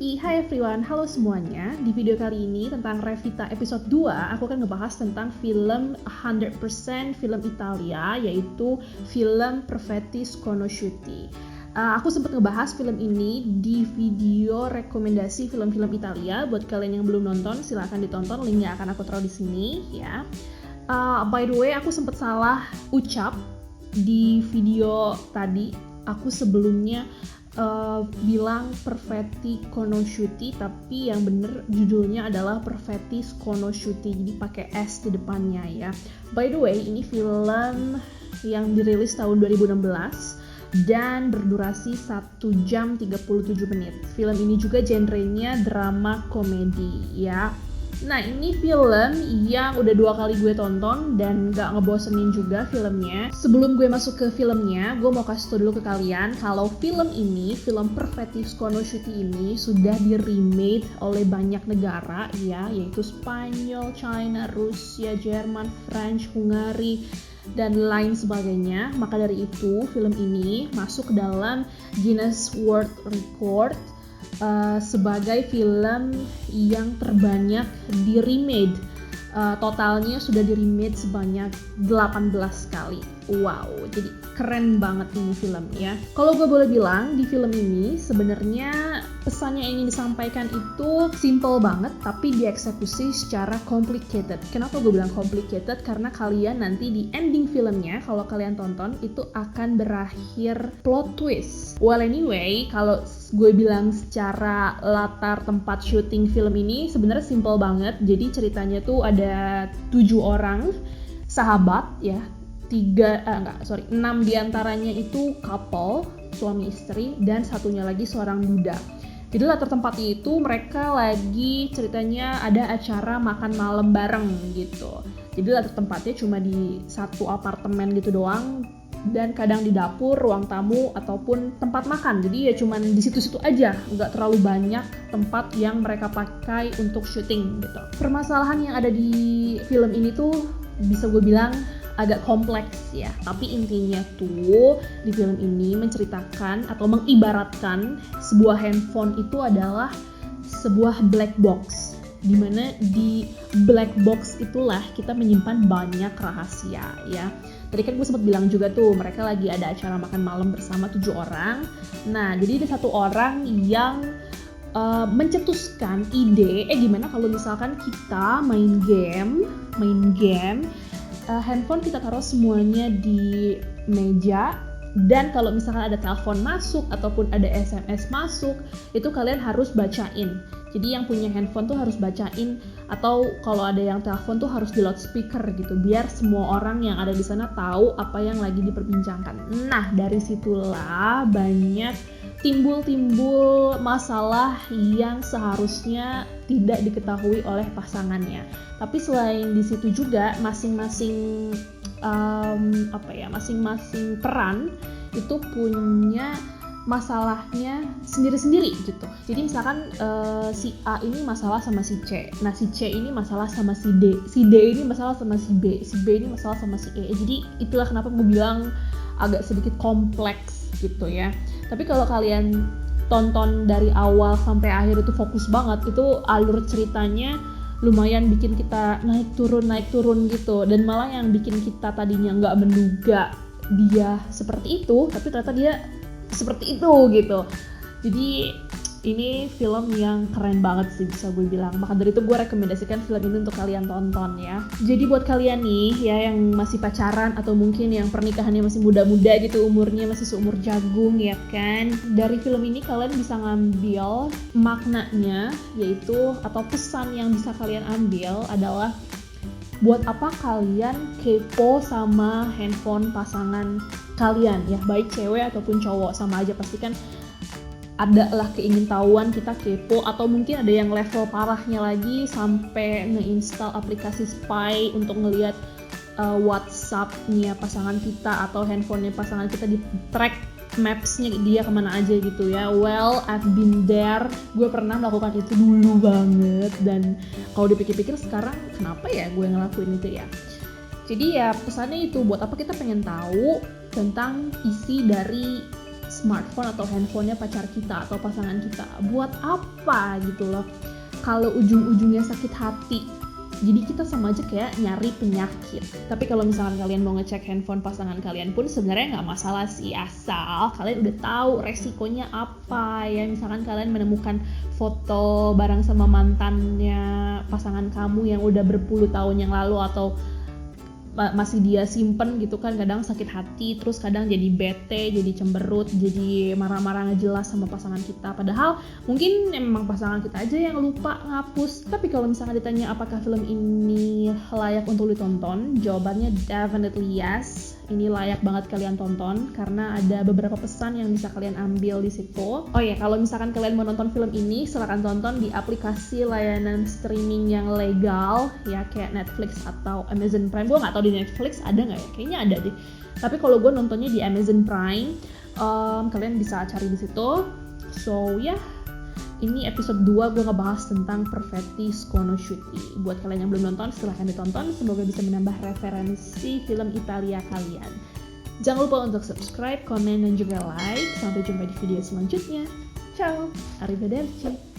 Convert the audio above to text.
Hai everyone, halo semuanya. Di video kali ini tentang Revita episode 2, aku akan ngebahas tentang film 100% film Italia, yaitu film Perfetti Sconosciuti. Aku sempat ngebahas film ini di video rekomendasi film-film Italia. Buat kalian yang belum nonton, silahkan ditonton, linknya akan aku taruh di sini ya. By the way, aku sempat salah ucap di video tadi. Aku sebelumnya bilang Perfetti Conosciuti, tapi yang bener judulnya adalah Perfetti Sconosciuti, jadi pakai S di depannya ya. By the way, ini film yang dirilis tahun 2016 dan berdurasi 1 jam 37 menit. Film ini juga genrenya drama komedi ya. Nah, ini film yang udah 2 kali gue tonton dan gak ngebosenin juga filmnya. Sebelum gue masuk ke filmnya, gue mau kasih tau dulu ke kalian kalau film ini, film Perfetti Sconosciuti ini sudah di-remake oleh banyak negara ya, yaitu Spanyol, China, Rusia, Jerman, French, Hungari, dan lain sebagainya. Maka dari itu, film ini masuk dalam Guinness World Record sebagai film yang terbanyak di-remade. Totalnya sudah di-remade sebanyak 18 kali. Wow, jadi keren banget ini film ya. Kalau gue boleh bilang, di film ini sebenarnya pesannya yang ingin disampaikan itu simple banget, tapi dieksekusi secara complicated. Kenapa gue bilang complicated? Karena kalian nanti di ending filmnya, kalau kalian tonton, itu akan berakhir plot twist. Well anyway, kalau gue bilang secara latar tempat syuting film ini sebenarnya simple banget. Jadi ceritanya tuh ada 7 orang sahabat ya. 6 diantaranya itu couple, suami istri, dan satunya lagi seorang duda. Jadi latar tempatnya itu mereka lagi ceritanya ada acara makan malam bareng gitu. Jadi latar tempatnya cuma di satu apartemen gitu doang, dan kadang di dapur, ruang tamu, ataupun tempat makan. Jadi ya cuma di situ-situ aja, nggak terlalu banyak tempat yang mereka pakai untuk syuting gitu. Permasalahan yang ada di film ini tuh bisa gue bilang agak kompleks ya, tapi intinya tuh di film ini menceritakan atau mengibaratkan sebuah handphone itu adalah sebuah black box, dimana di black box itulah kita menyimpan banyak rahasia ya. Tadi kan gue sempat bilang juga tuh mereka lagi ada acara makan malam bersama 7 orang. Nah, jadi ada 1 orang yang mencetuskan ide, gimana kalau misalkan kita main game, handphone kita taruh semuanya di meja, dan kalau misalkan ada telepon masuk ataupun ada SMS masuk, itu kalian harus bacain. Jadi yang punya handphone tuh harus bacain, atau kalau ada yang telepon tuh harus di loudspeaker gitu, biar semua orang yang ada di sana tahu apa yang lagi diperbincangkan. Nah, dari situlah banyak timbul masalah yang seharusnya tidak diketahui oleh pasangannya. Tapi selain di situ juga masing-masing peran itu punya masalahnya sendiri-sendiri gitu. Jadi misalkan si A ini masalah sama si C, nah si C ini masalah sama si D ini masalah sama si B ini masalah sama si E. Jadi itulah kenapa gue bilang agak sedikit kompleks gitu ya. Tapi kalau kalian tonton dari awal sampai akhir itu fokus banget, itu alur ceritanya lumayan bikin kita naik turun gitu, dan malah yang bikin kita tadinya nggak menduga dia seperti itu, tapi ternyata dia seperti itu gitu. Jadi ini film yang keren banget sih bisa gue bilang. Maka dari itu gue rekomendasikan film ini untuk kalian tonton ya. Jadi buat kalian nih ya yang masih pacaran atau mungkin yang pernikahannya masih muda-muda gitu, umurnya masih seumur jagung ya kan, dari film ini kalian bisa ngambil maknanya, yaitu atau pesan yang bisa kalian ambil adalah buat apa kalian kepo sama handphone pasangan kalian ya, baik cewek ataupun cowok sama aja, pastikan ada lah keingintahuan kita kepo, atau mungkin ada yang level parahnya lagi sampai ngeinstall aplikasi spy untuk ngelihat WhatsApp-nya pasangan kita atau handphonenya pasangan kita, di track maps-nya dia kemana aja gitu ya. Well, I've been there. Gue pernah melakukan itu dulu banget, dan kalau dipikir-pikir sekarang kenapa ya gue ngelakuin itu ya. Jadi ya pesannya itu, buat apa kita pengen tahu tentang isi dari smartphone atau handphonenya pacar kita atau pasangan kita. Buat apa gitu loh, kalau ujung-ujungnya sakit hati. Jadi kita sama aja kayak nyari penyakit. Tapi kalau misalkan kalian mau ngecek handphone pasangan kalian pun sebenarnya nggak masalah sih, asal kalian udah tahu resikonya apa ya. Misalkan kalian menemukan foto bareng sama mantannya pasangan kamu yang udah berpuluh tahun yang lalu, atau masih dia simpen gitu kan, kadang sakit hati, terus kadang jadi bete, jadi cemberut, jadi marah-marah nggak jelas sama pasangan kita. Padahal mungkin emang pasangan kita aja yang lupa ngapus. Tapi kalau misalnya ditanya apakah film ini layak untuk ditonton, jawabannya definitely yes. Ini layak banget kalian tonton karena ada beberapa pesan yang bisa kalian ambil di situ. Oh ya, kalau misalkan kalian mau nonton film ini, silakan tonton di aplikasi layanan streaming yang legal ya, kayak Netflix atau Amazon Prime. Gue nggak tahu di Netflix ada nggak ya, kayaknya ada deh. Tapi kalau gue nontonnya di Amazon Prime, kalian bisa cari di situ. So ya, ini episode 2 gue ngebahas tentang Perfetti Sconosciuti. Buat kalian yang belum nonton, silahkan ditonton. Semoga bisa menambah referensi film Italia kalian. Jangan lupa untuk subscribe, komen, dan juga like. Sampai jumpa di video selanjutnya. Ciao, arrivederci.